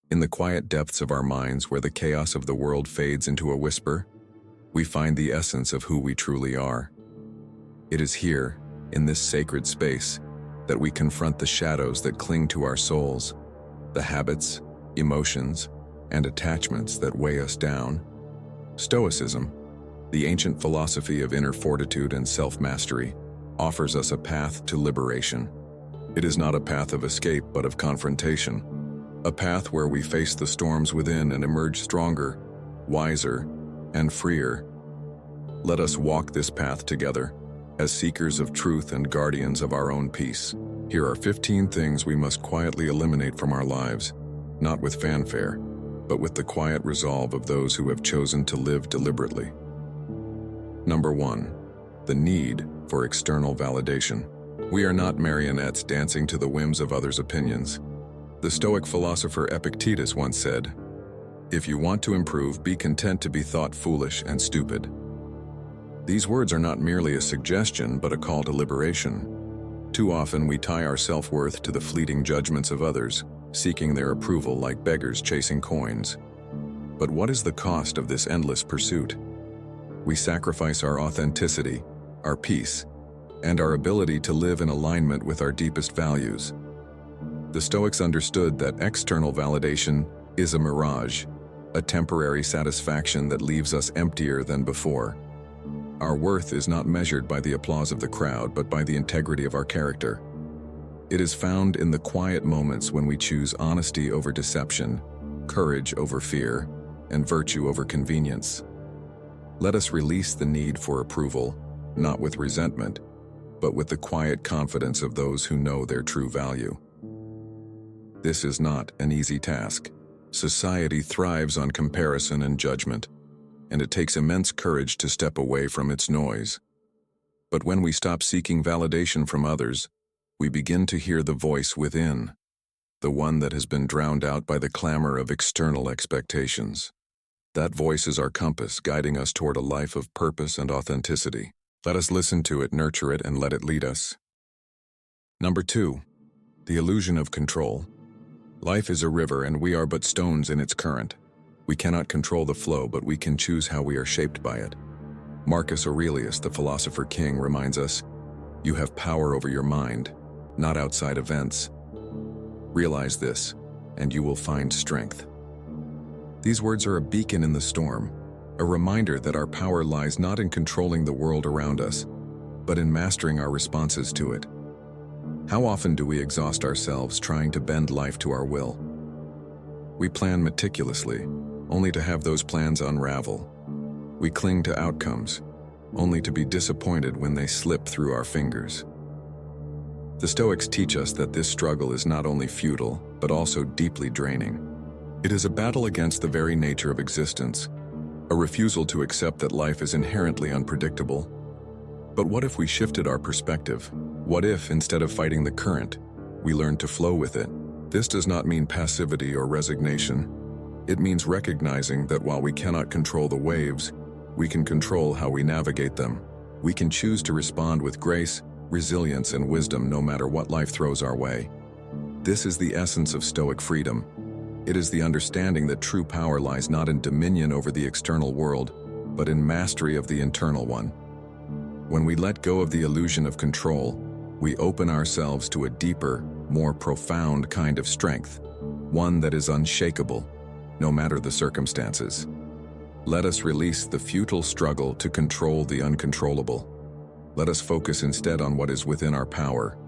In the quiet depths of our minds where the chaos of the world fades into a whisper, we find the essence of who we truly are. It is here, in this sacred space, that we confront the shadows that cling to our souls, the habits, emotions, and attachments that weigh us down. Stoicism, the ancient philosophy of inner fortitude and self-mastery, offers us a path to liberation. It is not a path of escape, but of confrontation, a path where we face the storms within and emerge stronger, wiser, and freer. Let us walk this path together, as seekers of truth and guardians of our own peace. Here are 15 things we must quietly eliminate from our lives, not with fanfare, but with the quiet resolve of those who have chosen to live deliberately. Number 1. The need for external validation. We are not marionettes dancing to the whims of others' opinions. The Stoic philosopher Epictetus once said, "If you want to improve, be content to be thought foolish and stupid." These words are not merely a suggestion, but a call to liberation. Too often we tie our self-worth to the fleeting judgments of others, seeking their approval like beggars chasing coins. But what is the cost of this endless pursuit? We sacrifice our authenticity, our peace, and our ability to live in alignment with our deepest values. The Stoics understood that external validation is a mirage, a temporary satisfaction that leaves us emptier than before. Our worth is not measured by the applause of the crowd, but by the integrity of our character. It is found in the quiet moments when we choose honesty over deception, courage over fear, and virtue over convenience. Let us release the need for approval, not with resentment, but with the quiet confidence of those who know their true value. This is not an easy task. Society thrives on comparison and judgment, and it takes immense courage to step away from its noise. But when we stop seeking validation from others, we begin to hear the voice within, the one that has been drowned out by the clamor of external expectations. That voice is our compass, guiding us toward a life of purpose and authenticity. Let us listen to it, nurture it, and let it lead us. Number 2. The illusion of control. Life is a river, and we are but stones in its current. We cannot control the flow, but we can choose how we are shaped by it. Marcus Aurelius, the philosopher king, reminds us, "You have power over your mind, not outside events. Realize this, and you will find strength." These words are a beacon in the storm, a reminder that our power lies not in controlling the world around us, but in mastering our responses to it. How often do we exhaust ourselves trying to bend life to our will? We plan meticulously, only to have those plans unravel. We cling to outcomes, only to be disappointed when they slip through our fingers. The Stoics teach us that this struggle is not only futile, but also deeply draining. It is a battle against the very nature of existence, a refusal to accept that life is inherently unpredictable. But what if we shifted our perspective? What if, instead of fighting the current, we learned to flow with it? This does not mean passivity or resignation. It means recognizing that while we cannot control the waves, we can control how we navigate them. We can choose to respond with grace, resilience, and wisdom no matter what life throws our way. This is the essence of Stoic freedom. It is the understanding that true power lies not in dominion over the external world, but in mastery of the internal one. When we let go of the illusion of control, we open ourselves to a deeper, more profound kind of strength, one that is unshakable, no matter the circumstances. Let us release the futile struggle to control the uncontrollable. Let us focus instead on what is within our power,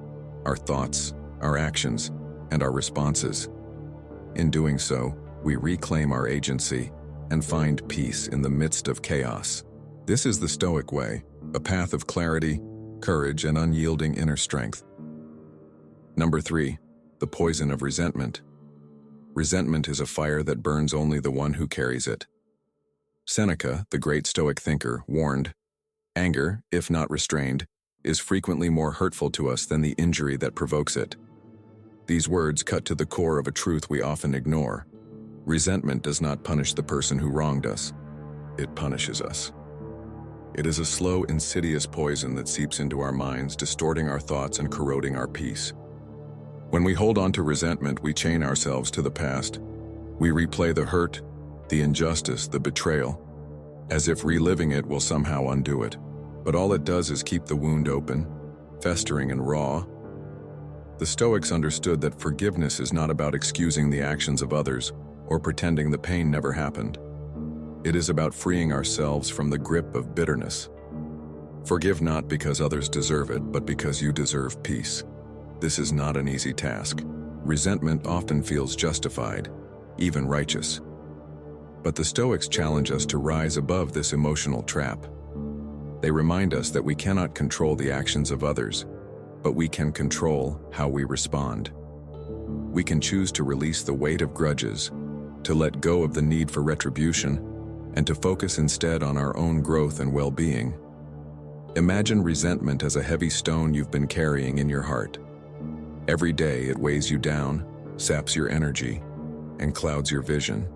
our thoughts, our actions, and our responses. In doing so, we reclaim our agency and find peace in the midst of chaos. This is the Stoic way, a path of clarity, courage, and unyielding inner strength. Number 3, the poison of resentment. Resentment is a fire that burns only the one who carries it. Seneca, the great Stoic thinker, warned, "Anger, if not restrained, is frequently more hurtful to us than the injury that provokes it." These words cut to the core of a truth we often ignore. Resentment does not punish the person who wronged us. It punishes us. It is a slow, insidious poison that seeps into our minds, distorting our thoughts and corroding our peace. When we hold on to resentment, we chain ourselves to the past. We replay the hurt, the injustice, the betrayal, as if reliving it will somehow undo it. But all it does is keep the wound open, festering and raw. The Stoics understood that forgiveness is not about excusing the actions of others or pretending the pain never happened. It is about freeing ourselves from the grip of bitterness. Forgive not because others deserve it, but because you deserve peace. This is not an easy task. Resentment often feels justified, even righteous. But the Stoics challenge us to rise above this emotional trap. They remind us that we cannot control the actions of others, but we can control how we respond. We can choose to release the weight of grudges, to let go of the need for retribution, and to focus instead on our own growth and well-being. Imagine resentment as a heavy stone you've been carrying in your heart. Every day it weighs you down, saps your energy, and clouds your vision.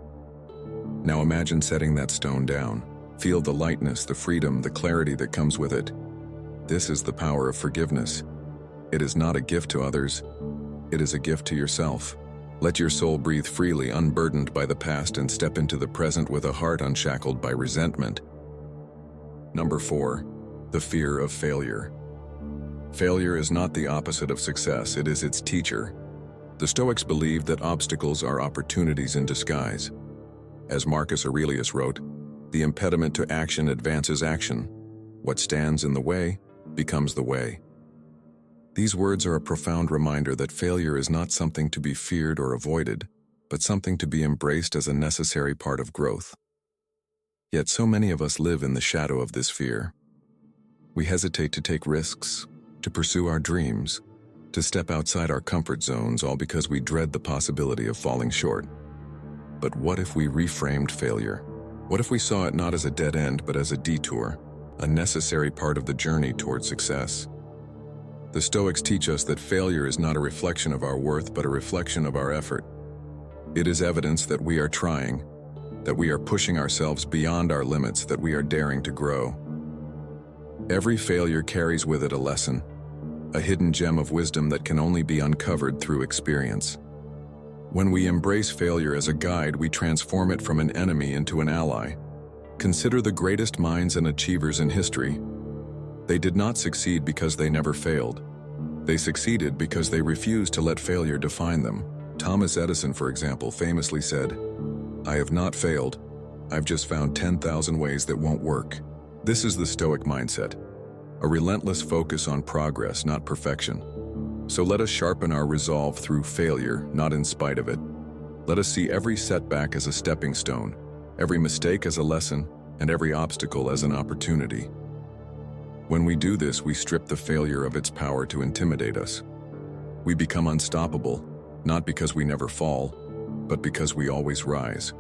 Now imagine setting that stone down. Feel the lightness, the freedom, the clarity that comes with it. This is the power of forgiveness. It is not a gift to others, it is a gift to yourself. Let your soul breathe freely, unburdened by the past, and step into the present with a heart unshackled by resentment. Number 4, the fear of failure. Failure is not the opposite of success, it is its teacher. The Stoics believed that obstacles are opportunities in disguise. As Marcus Aurelius wrote, "The impediment to action advances action. What stands in the way becomes the way." These words are a profound reminder that failure is not something to be feared or avoided, but something to be embraced as a necessary part of growth. Yet so many of us live in the shadow of this fear. We hesitate to take risks, to pursue our dreams, to step outside our comfort zones, all because we dread the possibility of falling short. But what if we reframed failure? What if we saw it not as a dead end, but as a detour, a necessary part of the journey toward success? The Stoics teach us that failure is not a reflection of our worth, but a reflection of our effort. It is evidence that we are trying, that we are pushing ourselves beyond our limits, that we are daring to grow. Every failure carries with it a lesson, a hidden gem of wisdom that can only be uncovered through experience. When we embrace failure as a guide, we transform it from an enemy into an ally. Consider the greatest minds and achievers in history. They did not succeed because they never failed. They succeeded because they refused to let failure define them. Thomas Edison, for example, famously said, "I have not failed. I've just found 10,000 ways that won't work." This is the Stoic mindset, a relentless focus on progress, not perfection. So let us sharpen our resolve through failure, not in spite of it. Let us see every setback as a stepping stone, every mistake as a lesson, and every obstacle as an opportunity. When we do this, we strip the failure of its power to intimidate us. We become unstoppable, not because we never fall, but because we always rise.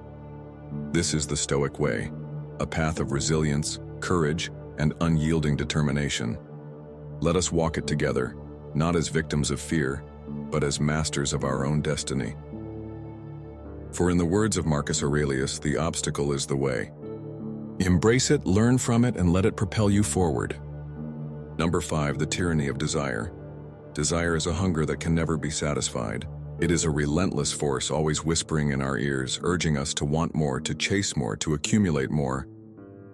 This is the Stoic way, a path of resilience, courage, and unyielding determination. Let us walk it together, not as victims of fear, but as masters of our own destiny. For in the words of Marcus Aurelius, the obstacle is the way. Embrace it, learn from it, and let it propel you forward. Number 5, the tyranny of desire. Desire is a hunger that can never be satisfied. It is a relentless force, always whispering in our ears, urging us to want more, to chase more, to accumulate more.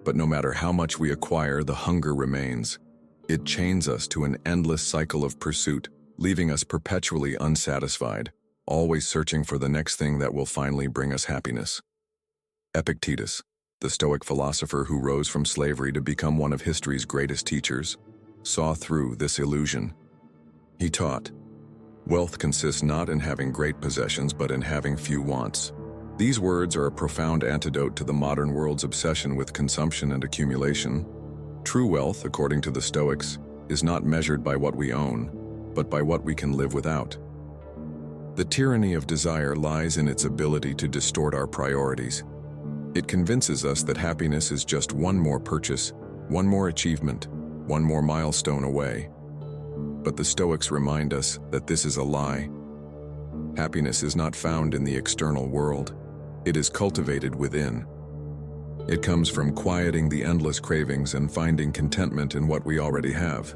But no matter how much we acquire, the hunger remains. It chains us to an endless cycle of pursuit, leaving us perpetually unsatisfied, always searching for the next thing that will finally bring us happiness. Epictetus, the Stoic philosopher who rose from slavery to become one of history's greatest teachers, saw through this illusion. He taught, "Wealth consists not in having great possessions, but in having few wants." These words are a profound antidote to the modern world's obsession with consumption and accumulation. True wealth, according to the Stoics, is not measured by what we own, but by what we can live without. The tyranny of desire lies in its ability to distort our priorities. It convinces us that happiness is just one more purchase, one more achievement, one more milestone away. But the Stoics remind us that this is a lie. Happiness is not found in the external world. It is cultivated within. It comes from quieting the endless cravings and finding contentment in what we already have.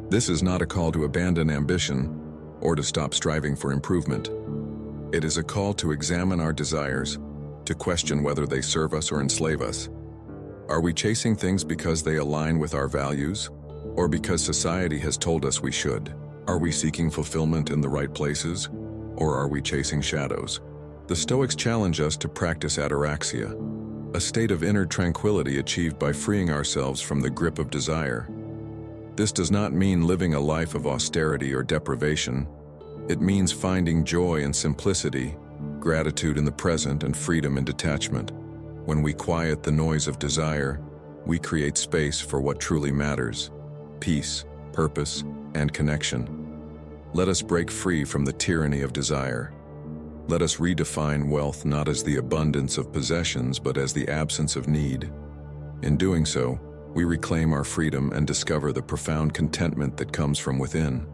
This is not a call to abandon ambition or to stop striving for improvement. It is a call to examine our desires, to question whether they serve us or enslave us. Are we chasing things because they align with our values, or because society has told us we should? Are we seeking fulfillment in the right places, or are we chasing shadows? The Stoics challenge us to practice ataraxia, a state of inner tranquility achieved by freeing ourselves from the grip of desire. This does not mean living a life of austerity or deprivation. It means finding joy in simplicity, gratitude in the present, and freedom in detachment. When we quiet the noise of desire, we create space for what truly matters: peace, purpose, and connection. Let us break free from the tyranny of desire. Let us redefine wealth not as the abundance of possessions, but as the absence of need. In doing so, we reclaim our freedom and discover the profound contentment that comes from within.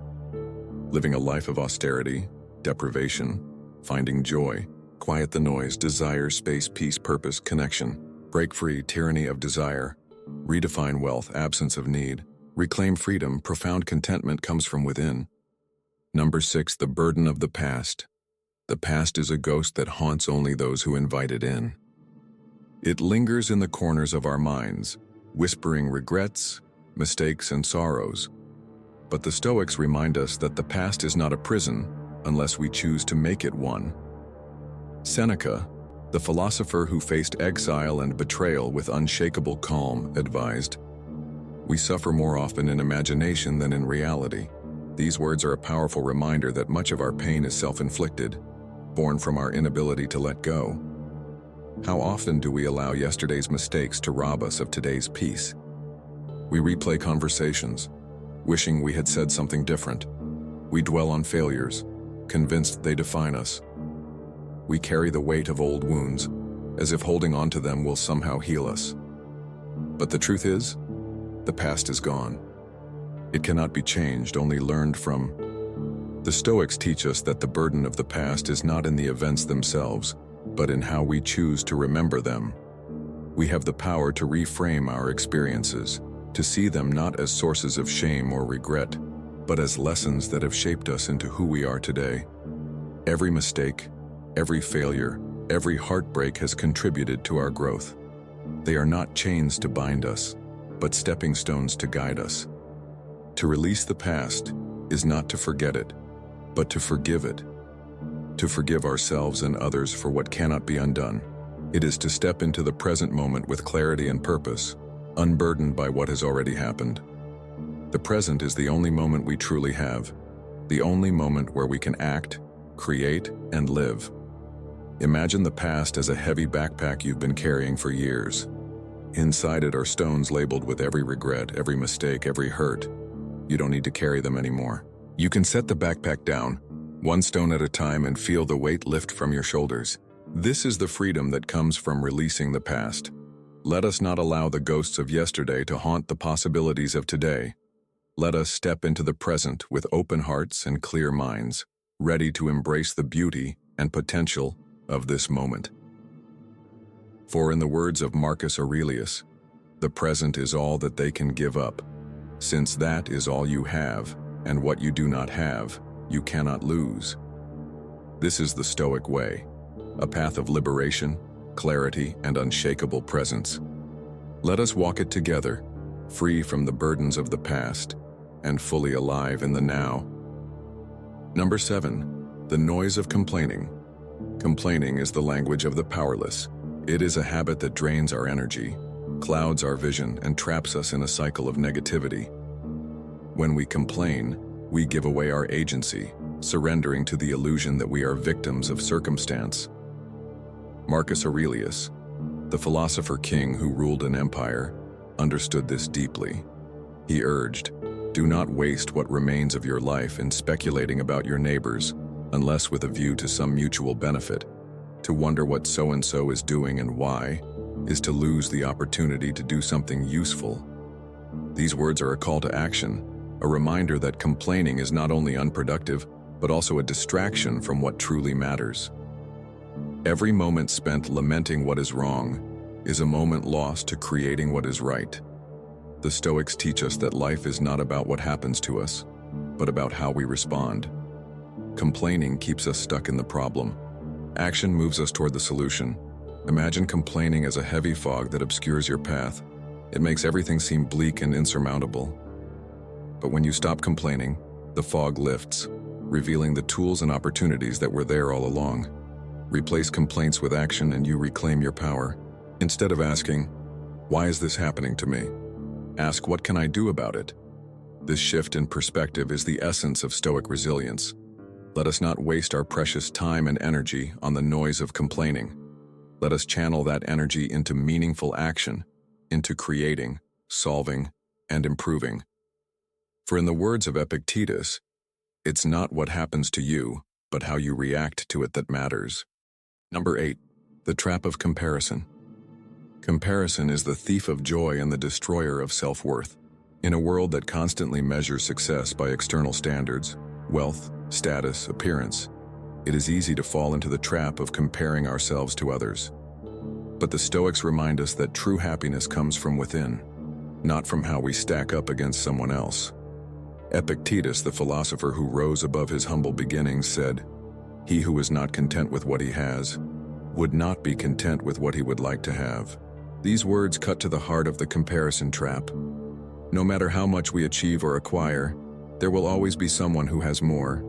Living a life of austerity, deprivation, finding joy, quiet the noise, desire, space, peace, purpose, connection. Break free, tyranny of desire. Redefine wealth, absence of need. Reclaim freedom, profound contentment comes from within. Number 6, the burden of the past. The past is a ghost that haunts only those who invite it in. It lingers in the corners of our minds, whispering regrets, mistakes, and sorrows. But the Stoics remind us that the past is not a prison unless we choose to make it one. Seneca, the philosopher who faced exile and betrayal with unshakable calm, advised, "We suffer more often in imagination than in reality." These words are a powerful reminder that much of our pain is self-inflicted, born from our inability to let go. How often do we allow yesterday's mistakes to rob us of today's peace? We replay conversations, wishing we had said something different. We dwell on failures, convinced they define us. We carry the weight of old wounds, as if holding on to them will somehow heal us. But the truth is, the past is gone. It cannot be changed, only learned from. The Stoics teach us that the burden of the past is not in the events themselves, but in how we choose to remember them. We have the power to reframe our experiences, to see them not as sources of shame or regret, but as lessons that have shaped us into who we are today. Every mistake, every failure, every heartbreak has contributed to our growth. They are not chains to bind us, but stepping stones to guide us. To release the past is not to forget it, but to forgive it. To forgive ourselves and others for what cannot be undone. It is to step into the present moment with clarity and purpose, unburdened by what has already happened. The present is the only moment we truly have, the only moment where we can act, create, and live. Imagine the past as a heavy backpack you've been carrying for years. Inside it are stones labeled with every regret, every mistake, every hurt. You don't need to carry them anymore. You can set the backpack down, one stone at a time, and feel the weight lift from your shoulders. This is the freedom that comes from releasing the past. Let us not allow the ghosts of yesterday to haunt the possibilities of today. Let us step into the present with open hearts and clear minds, ready to embrace the beauty and potential of this moment. For in the words of Marcus Aurelius, the present is all that they can give up. Since that is all you have, and what you do not have, you cannot lose. This is the Stoic way, a path of liberation, clarity, and unshakable presence. Let us walk it together, free from the burdens of the past, and fully alive in the now. Number 7, the noise of complaining. Complaining is the language of the powerless. It is a habit that drains our energy, clouds our vision, and traps us in a cycle of negativity. When we complain, we give away our agency, surrendering to the illusion that we are victims of circumstance. Marcus Aurelius, the philosopher king who ruled an empire, understood this deeply. He urged, "Do not waste what remains of your life in speculating about your neighbors, unless with a view to some mutual benefit. To wonder what so-and-so is doing and why is to lose the opportunity to do something useful." These words are a call to action, a reminder that complaining is not only unproductive, but also a distraction from what truly matters. Every moment spent lamenting what is wrong is a moment lost to creating what is right. The Stoics teach us that life is not about what happens to us, but about how we respond. Complaining keeps us stuck in the problem, Action moves us toward the solution. Imagine complaining as a heavy fog that obscures your path. It makes everything seem bleak and insurmountable. But when you stop complaining, the fog lifts, revealing the tools and opportunities that were there all along. Replace complaints with action and you reclaim your power. Instead of asking, "Why is this happening to me?" ask, "What can I do about it?" This shift in perspective is the essence of Stoic resilience. Let us not waste our precious time and energy on the noise of complaining. Let us channel that energy into meaningful action, into creating, solving, and improving. For in the words of Epictetus, it's not what happens to you, but how you react to it that matters. Number 8, the trap of comparison. Comparison is the thief of joy and the destroyer of self-worth. In a world that constantly measures success by external standards, wealth, status, appearance, it is easy to fall into the trap of comparing ourselves to others. But the Stoics remind us that true happiness comes from within, not from how we stack up against someone else. Epictetus, the philosopher who rose above his humble beginnings, said, "He who is not content with what he has would not be content with what he would like to have." These words cut to the heart of the comparison trap. No matter how much we achieve or acquire, there will always be someone who has more.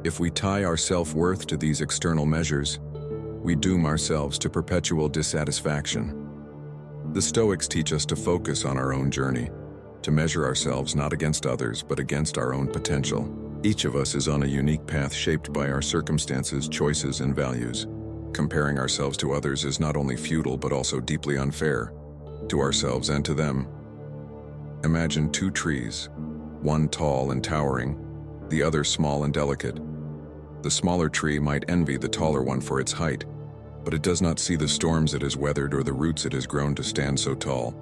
If we tie our self-worth to these external measures, we doom ourselves to perpetual dissatisfaction. The Stoics teach us to focus on our own journey, to measure ourselves not against others but against our own potential. Each of us is on a unique path shaped by our circumstances, choices, and values. Comparing ourselves to others is not only futile but also deeply unfair, to ourselves and to them. Imagine two trees, one tall and towering, the other small and delicate. The smaller tree might envy the taller one for its height, but it does not see the storms it has weathered or the roots it has grown to stand so tall.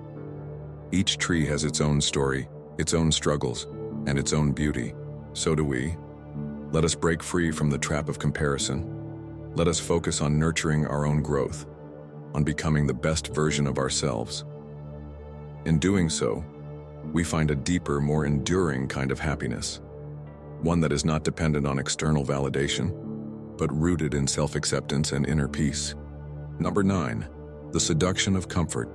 Each tree has its own story, its own struggles, and its own beauty. So do we. Let us break free from the trap of comparison. Let us focus on nurturing our own growth, on becoming the best version of ourselves. In doing so, we find a deeper, more enduring kind of happiness, one that is not dependent on external validation, but rooted in self-acceptance and inner peace. Number 9, the seduction of comfort.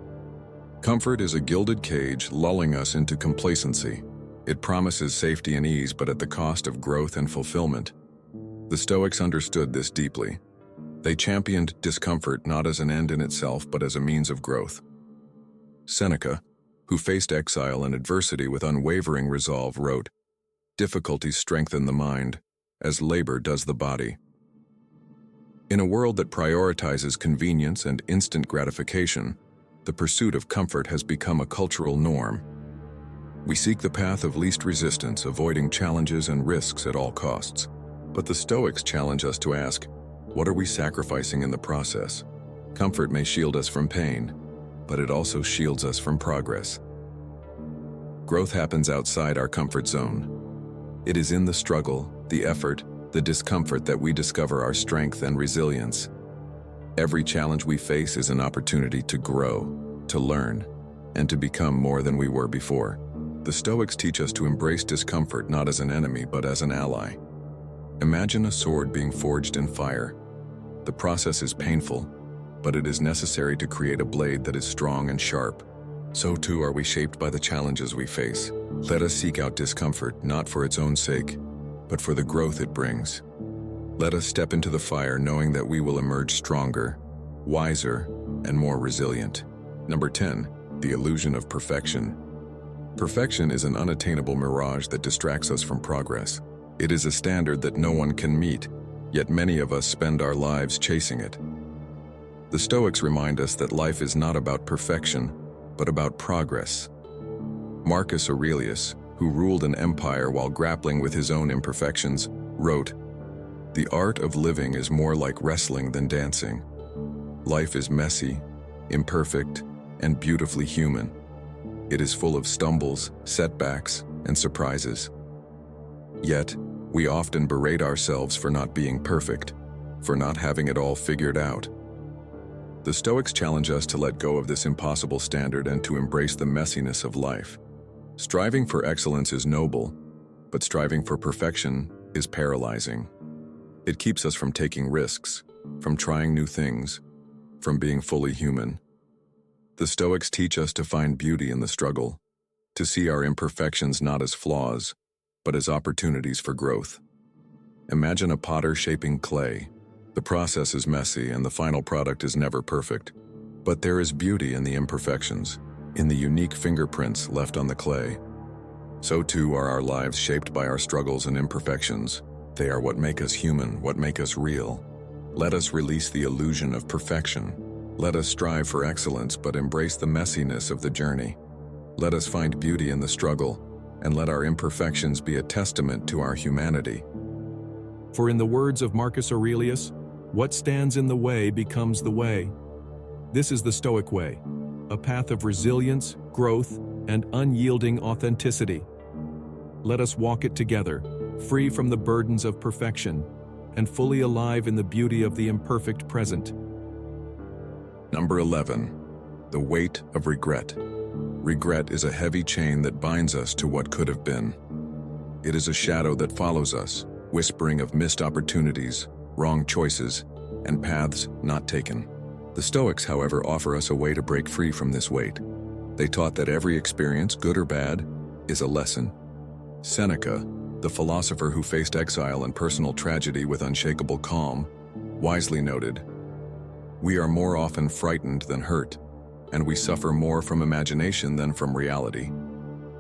Comfort is a gilded cage lulling us into complacency. It promises safety and ease, but at the cost of growth and fulfillment. The Stoics understood this deeply. They championed discomfort not as an end in itself, but as a means of growth. Seneca, who faced exile and adversity with unwavering resolve, wrote, "Difficulties strengthen the mind, as labor does the body." In a world that prioritizes convenience and instant gratification, the pursuit of comfort has become a cultural norm. We seek the path of least resistance, avoiding challenges and risks at all costs. But the Stoics challenge us to ask, what are we sacrificing in the process? Comfort may shield us from pain, but it also shields us from progress. Growth happens outside our comfort zone. It is in the struggle, the effort, the discomfort that we discover our strength and resilience. Every challenge we face is an opportunity to grow, to learn, and to become more than we were before. The Stoics teach us to embrace discomfort not as an enemy but as an ally. Imagine a sword being forged in fire. The process is painful, but it is necessary to create a blade that is strong and sharp. So too are we shaped by the challenges we face. Let us seek out discomfort not for its own sake, but for the growth it brings. Let us step into the fire knowing that we will emerge stronger, wiser, and more resilient. Number 10, the illusion of perfection. Perfection is an unattainable mirage that distracts us from progress. It is a standard that no one can meet, yet many of us spend our lives chasing it. The Stoics remind us that life is not about perfection, but about progress. Marcus Aurelius, who ruled an empire while grappling with his own imperfections, wrote, "The art of living is more like wrestling than dancing. Life is messy, imperfect, and beautifully human. It is full of stumbles, setbacks, and surprises. Yet, we often berate ourselves for not being perfect, for not having it all figured out." The Stoics challenge us to let go of this impossible standard and to embrace the messiness of life. Striving for excellence is noble, but striving for perfection is paralyzing. It keeps us from taking risks, from trying new things, from being fully human. The Stoics teach us to find beauty in the struggle, to see our imperfections not as flaws, but as opportunities for growth. Imagine a potter shaping clay. The process is messy and the final product is never perfect. But there is beauty in the imperfections, in the unique fingerprints left on the clay. So too are our lives, shaped by our struggles and imperfections. They are what make us human, what make us real. Let us release the illusion of perfection. Let us strive for excellence, but embrace the messiness of the journey. Let us find beauty in the struggle, and let our imperfections be a testament to our humanity. For in the words of Marcus Aurelius, what stands in the way becomes the way. This is the Stoic way, a path of resilience, growth, and unyielding authenticity. Let us walk it together, free from the burdens of perfection, and fully alive in the beauty of the imperfect present. Number 11. The weight of regret. Regret is a heavy chain that binds us to what could have been. It is a shadow that follows us, whispering of missed opportunities, wrong choices, and paths not taken. The Stoics, however, offer us a way to break free from this weight. They taught that every experience, good or bad, is a lesson. Seneca, the philosopher who faced exile and personal tragedy with unshakable calm, wisely noted, "We are more often frightened than hurt, and we suffer more from imagination than from reality."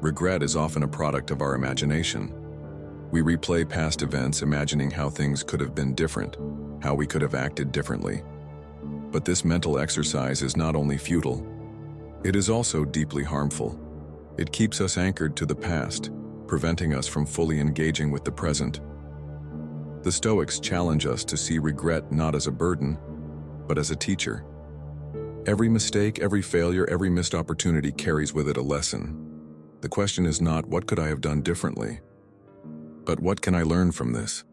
Regret is often a product of our imagination. We replay past events, imagining how things could have been different, how we could have acted differently. But this mental exercise is not only futile, it is also deeply harmful. It keeps us anchored to the past, preventing us from fully engaging with the present. The Stoics challenge us to see regret not as a burden, but as a teacher. Every mistake, every failure, every missed opportunity carries with it a lesson. The question is not, what could I have done differently? But what can I learn from this?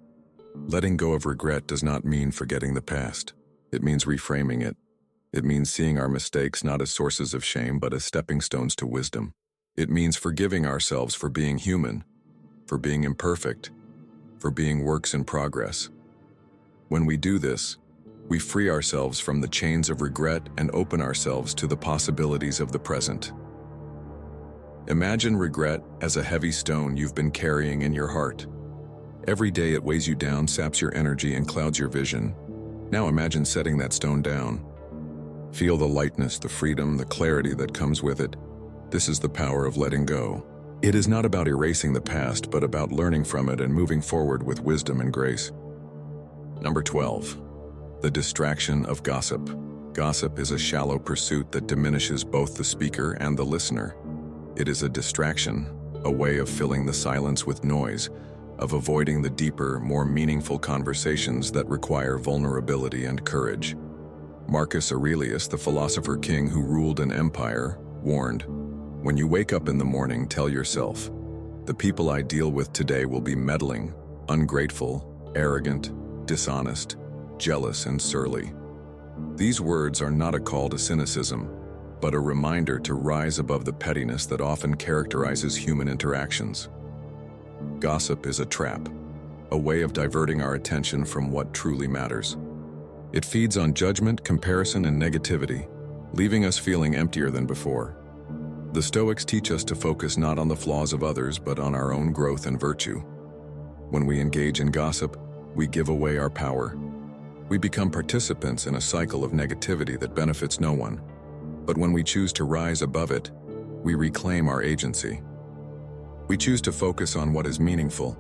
Letting go of regret does not mean forgetting the past. It means reframing it. It means seeing our mistakes not as sources of shame, but as stepping stones to wisdom. It means forgiving ourselves for being human, for being imperfect, for being works in progress. When we do this, we free ourselves from the chains of regret and open ourselves to the possibilities of the present. Imagine regret as a heavy stone you've been carrying in your heart. Every day it weighs you down, saps your energy, and clouds your vision. Now imagine setting that stone down. Feel the lightness, the freedom, the clarity that comes with it. This is the power of letting go. It is not about erasing the past, but about learning from it and moving forward with wisdom and grace. Number 12. The distraction of gossip. Gossip is a shallow pursuit that diminishes both the speaker and the listener. It is a distraction, a way of filling the silence with noise, of avoiding the deeper, more meaningful conversations that require vulnerability and courage. Marcus Aurelius, the philosopher king who ruled an empire, warned, "When you wake up in the morning, tell yourself, the people I deal with today will be meddling, ungrateful, arrogant, dishonest, jealous, and surly." These words are not a call to cynicism, but a reminder to rise above the pettiness that often characterizes human interactions. Gossip is a trap, a way of diverting our attention from what truly matters. It feeds on judgment, comparison, and negativity, leaving us feeling emptier than before. The Stoics teach us to focus not on the flaws of others, but on our own growth and virtue. When we engage in gossip, we give away our power. We become participants in a cycle of negativity that benefits no one. But when we choose to rise above it, we reclaim our agency. We choose to focus on what is meaningful,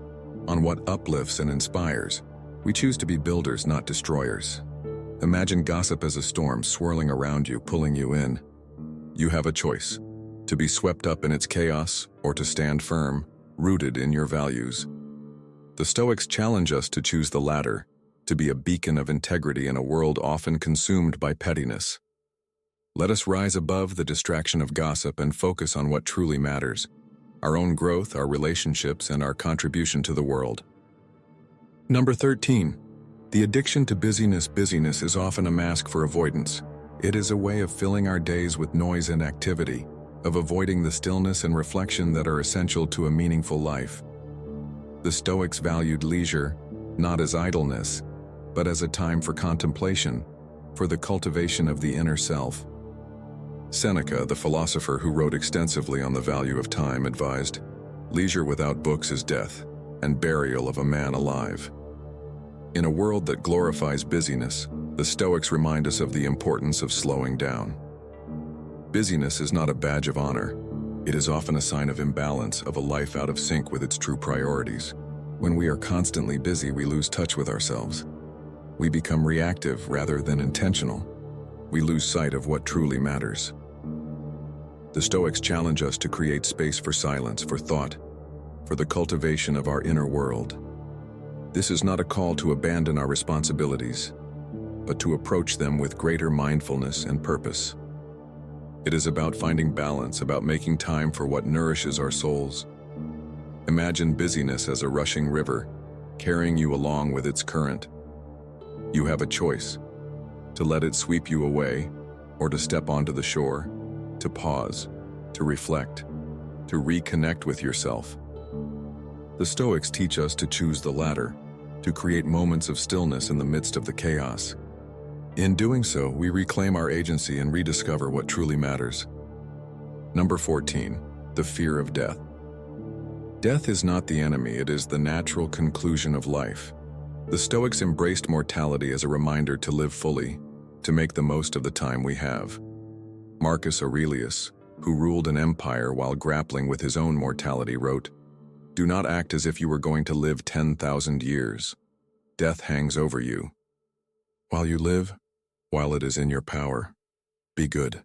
on what uplifts and inspires. We choose to be builders, not destroyers. Imagine gossip as a storm swirling around you, pulling you in. You have a choice: to be swept up in its chaos or to stand firm, rooted in your values. The Stoics challenge us to choose the latter, to be a beacon of integrity in a world often consumed by pettiness. Let us rise above the distraction of gossip and focus on what truly matters: our own growth, our relationships, and our contribution to the world. Number 13. The addiction to busyness. Busyness is often a mask for avoidance. It is a way of filling our days with noise and activity, of avoiding the stillness and reflection that are essential to a meaningful life. The Stoics valued leisure, not as idleness, but as a time for contemplation, for the cultivation of the inner self. Seneca, the philosopher who wrote extensively on the value of time, advised, "Leisure without books is death, and burial of a man alive." In a world that glorifies busyness, the Stoics remind us of the importance of slowing down. Busyness is not a badge of honor. It is often a sign of imbalance, of a life out of sync with its true priorities. When we are constantly busy, we lose touch with ourselves. We become reactive rather than intentional. We lose sight of what truly matters. The Stoics challenge us to create space for silence, for thought, for the cultivation of our inner world. This is not a call to abandon our responsibilities, but to approach them with greater mindfulness and purpose. It is about finding balance, about making time for what nourishes our souls. Imagine busyness as a rushing river, carrying you along with its current. You have a choice: to let it sweep you away, or to step onto the shore, to pause, to reflect, to reconnect with yourself. The Stoics teach us to choose the latter, to create moments of stillness in the midst of the chaos. In doing so, we reclaim our agency and rediscover what truly matters. Number 14, the fear of death. Death is not the enemy, it is the natural conclusion of life. The Stoics embraced mortality as a reminder to live fully, to make the most of the time we have. Marcus Aurelius, who ruled an empire while grappling with his own mortality, wrote, "Do not act as if you were going to live 10,000 years. Death hangs over you. While you live, while it is in your power, be good."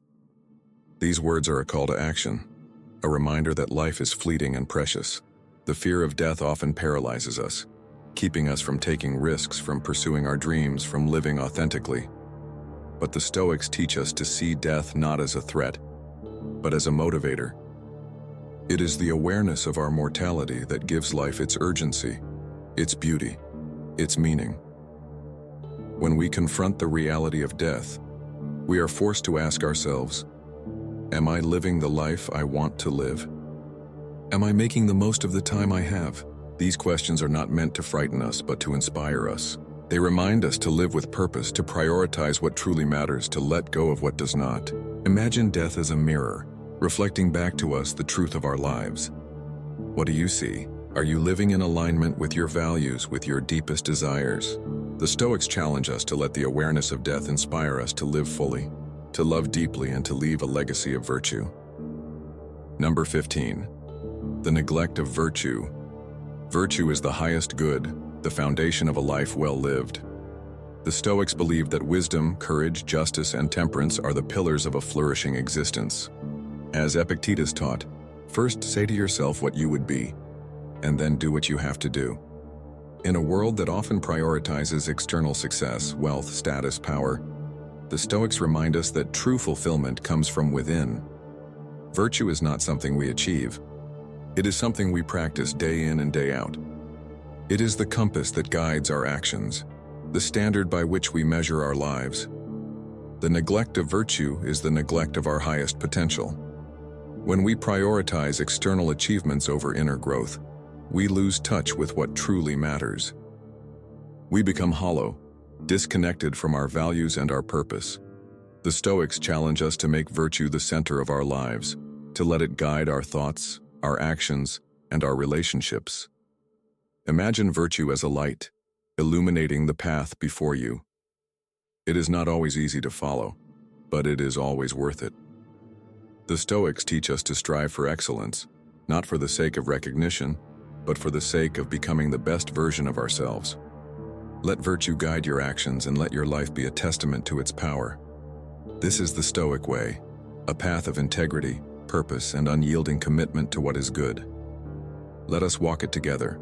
These words are a call to action, a reminder that life is fleeting and precious. The fear of death often paralyzes us, keeping us from taking risks, from pursuing our dreams, from living authentically. But the Stoics teach us to see death not as a threat, but as a motivator. It is the awareness of our mortality that gives life its urgency, its beauty, its meaning. When we confront the reality of death, we are forced to ask ourselves, am I living the life I want to live? Am I making the most of the time I have? These questions are not meant to frighten us, but to inspire us. They remind us to live with purpose, to prioritize what truly matters, to let go of what does not. Imagine death as a mirror, reflecting back to us the truth of our lives. What do you see? Are you living in alignment with your values, with your deepest desires? The Stoics challenge us to let the awareness of death inspire us to live fully, to love deeply, and to leave a legacy of virtue. Number 15, the neglect of virtue. Virtue is the highest good, the foundation of a life well lived. The Stoics believed that wisdom, courage, justice, and temperance are the pillars of a flourishing existence. As Epictetus taught, first say to yourself what you would be, and then do what you have to do. In a world that often prioritizes external success, wealth, status, power, the Stoics remind us that true fulfillment comes from within. Virtue is not something we achieve. It is something we practice day in and day out. It is the compass that guides our actions, the standard by which we measure our lives. The neglect of virtue is the neglect of our highest potential. When we prioritize external achievements over inner growth, we lose touch with what truly matters. We become hollow, disconnected from our values and our purpose. The Stoics challenge us to make virtue the center of our lives, to let it guide our thoughts, our actions, and our relationships. Imagine virtue as a light, illuminating the path before you. It is not always easy to follow, but it is always worth it. The Stoics teach us to strive for excellence, not for the sake of recognition, but for the sake of becoming the best version of ourselves. Let virtue guide your actions and let your life be a testament to its power. This is the Stoic way, a path of integrity, purpose, and unyielding commitment to what is good. Let us walk it together,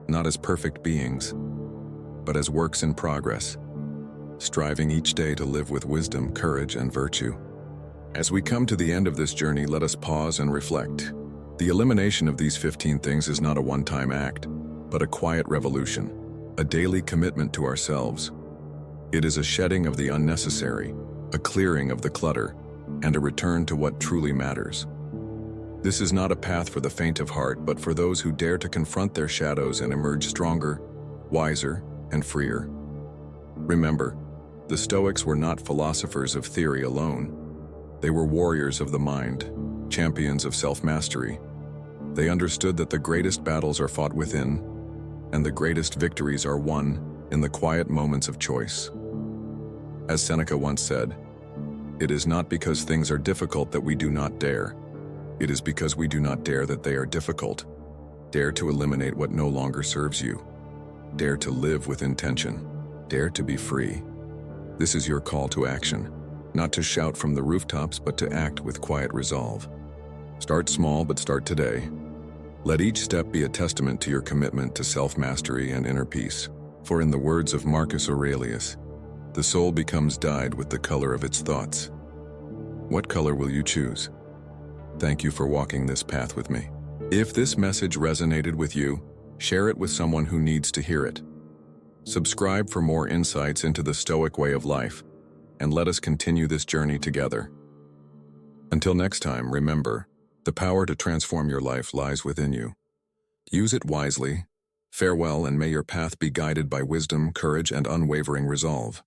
not as perfect beings, but as works in progress, striving each day to live with wisdom, courage, and virtue. As we come to the end of this journey, let us pause and reflect. The elimination of these 15 things is not a one-time act, but a quiet revolution, a daily commitment to ourselves. It is a shedding of the unnecessary, a clearing of the clutter, and a return to what truly matters. This is not a path for the faint of heart, but for those who dare to confront their shadows and emerge stronger, wiser, and freer. Remember, the Stoics were not philosophers of theory alone. They were warriors of the mind, champions of self-mastery. They understood that the greatest battles are fought within, and the greatest victories are won in the quiet moments of choice. As Seneca once said, "It is not because things are difficult that we do not dare. It is because we do not dare that they are difficult. Dare to eliminate what no longer serves you. Dare to live with intention. Dare to be free." This is your call to action, not to shout from the rooftops, but to act with quiet resolve. Start small, but start today. Let each step be a testament to your commitment to self-mastery and inner peace. For in the words of Marcus Aurelius, the soul becomes dyed with the color of its thoughts. What color will you choose? Thank you for walking this path with me. If this message resonated with you, share it with someone who needs to hear it. Subscribe for more insights into the Stoic way of life, and let us continue this journey together. Until next time, remember, the power to transform your life lies within you. Use it wisely. Farewell, and may your path be guided by wisdom, courage, and unwavering resolve.